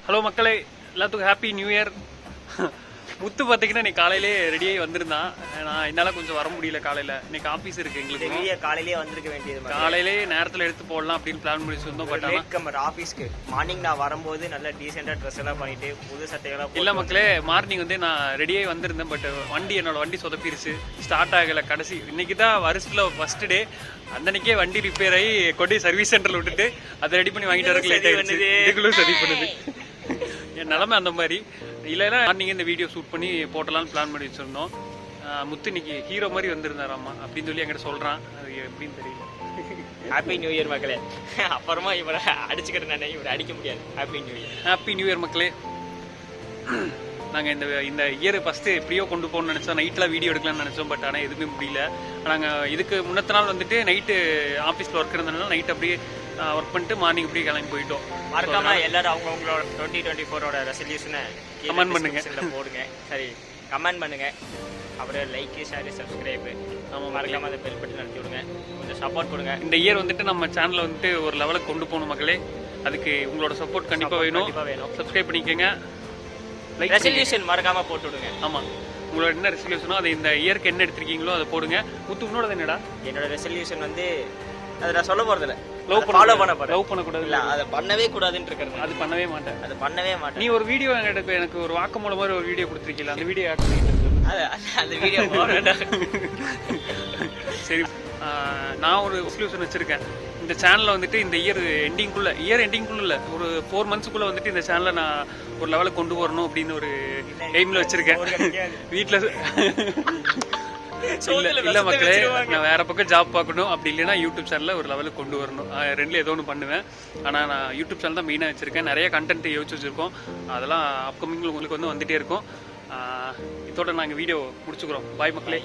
Hello மக்களே, எல்லாத்துக்கும் happy new year. முத்து பார்த்தீங்கன்னா இன்னைக்கு காலையிலே ரெடியாகி வந்திருந்தான். நான் என்னால் கொஞ்சம் வர முடியல. காலையில் இன்னைக்கு ஆஃபீஸ் இருக்குது எங்களுக்கு. காலையிலேயே வந்திருக்க வேண்டியது. காலையிலே நேரத்தில் எடுத்து போடலாம் அப்படின்னு பிளான் பண்ணி வந்தோம். பட் ஆனால் ஆஃபீஸ்க்கு மார்னிங் நான் வரும்போது நல்லா டீசெண்டாக ட்ரெஸ் எல்லாம் பண்ணிட்டு புது சட்டையெல்லாம் இல்லை மக்களே, மார்னிங் வந்து நான் ரெடியாகி வந்திருந்தேன். பட் என்னோட வண்டி சொதப்பிருச்சு, ஸ்டார்ட் ஆகலை. கடைசி இன்னைக்கு தான் வருஷத்தில் ஃபர்ஸ்ட் டே. அந்தன்னைக்கே வண்டி ரிப்பேர் ஆகி கொண்டு சர்வீஸ் சென்டரில் விட்டுட்டு அதை ரெடி பண்ணி வாங்கிட்டு வரக்கு லேட் ஆயிடுச்சு. இதுக்குள்ளும் சரி பண்ணுது என் நிலமை அந்த மாதிரி. இல்லைன்னா நீங்கள் இந்த வீடியோ ஷூட் பண்ணி போட்டலான்னு பிளான் பண்ணி வச்சுருந்தோம். முத்து இன்னைக்கு ஹீரோ மாதிரி வந்திருந்தாராம்மா அப்படின்னு சொல்லி என்கிட்ட சொல்கிறான். அது எப்படின்னு தெரியல. ஹாப்பி நியூ இயர் மக்களே. அப்புறமா இவரை அடிச்சுக்கிட்டு நான் இவரை அடிக்க முடியாது. Happy new year. Happy new year மக்களே. நாங்கள் இந்த இயர் ஃபஸ்ட்டு எப்படியோ கொண்டு போகணும்னு நினச்சோம். நைட்டில் வீடியோ எடுக்கலாம்னு நினச்சோம். பட் ஆனால் எதுவுமே முடியல. நாங்கள் இதுக்கு முன்னத்த நாள் வந்துட்டு நைட்டு ஆஃபீஸில் ஒர்க் இருந்ததுனால நைட் அப்படியே ஒர்க் பண்ணிட்டு மார்னிங் அப்படியே கிளம்பி போயிட்டோம். மறக்காம எல்லாரும் அவங்களோட 2024 ரெசல்யூஷனை கமெண்ட் பண்ணுங்க, போடுங்க. சரி, கமெண்ட் பண்ணுங்க. அப்புறம் லைக், ஷேர், சப்ஸ்கிரைப். நம்ம மறக்காம அதை பெல் பட்டன் நடத்தி விடுங்க. கொஞ்சம் சப்போர்ட் கொடுங்க. இந்த இயர் வந்துட்டு நம்ம சேனலை வந்துட்டு ஒரு லெவலுக்கு கொண்டு போகணும் மக்களே. அதுக்கு உங்களோட சப்போர்ட் கண்டிப்பாக வேணும். சப்ஸ்கிரைப் பண்ணிக்கோங்க. ரெசல்யூஷன் மறக்காம போட்டு விடுங்க. ஆமாம், உங்களோட என்ன ரெசல்யூஷனோ அதை இந்த இயருக்கு என்ன எடுத்திருக்கீங்களோ அதை போடுங்க. முத்து, உன்னோட என்னடா? என்னோட ரெசல்யூஷன் வந்து அதை நான் சொல்ல போறதில்ல. லவ் பண்ணக்கூடாது. இல்ல, அதை பண்ணவே கூடாதுன்னு இருக்கிறது. அது பண்ணவே மாட்டேன். அது பண்ணவே மாட்டேன். நீ ஒரு வீடியோ எனக்கு ஒரு வாக்குமூலம் மாதிரி ஒரு வீடியோ கொடுத்துருக்கீங்களா? அந்த வீடியோ அந்த வீடியோ சரி. நான் ஒரு ரெசல்யூஷன் வச்சிருக்கேன். இந்த சேனலில் வந்துட்டு இந்த இயர் எண்டிங்குள்ள இல்லை, ஒரு 4 monthsக்குள்ள வந்துட்டு இந்த சேனலை நான் ஒரு லெவலுக்கு கொண்டு வரணும் அப்படின்னு ஒரு எய்மில் வச்சிருக்கேன். வீட்டில் இல்லை மக்களே, நான் வேற பக்கம் ஜாப் பார்க்கணும். அப்படி இல்லைன்னா யூடியூப் சேனலில் ஒரு லெவலுக்கு கொண்டு வரணும். ரெண்டில் ஏதோ ஒன்று பண்ணுவேன். ஆனால் நான் யூடியூப் சேனல் தான் மெயினாக வச்சுருக்கேன். நிறைய கண்டென்ட் யோசிச்சு வச்சுருக்கோம். அதெல்லாம் அப்கமிங்கில் உங்களுக்கு வந்துகிட்டே இருக்கும். இதோட நாங்கள் வீடியோ முடிச்சுக்கிறோம். பாய் மக்களே.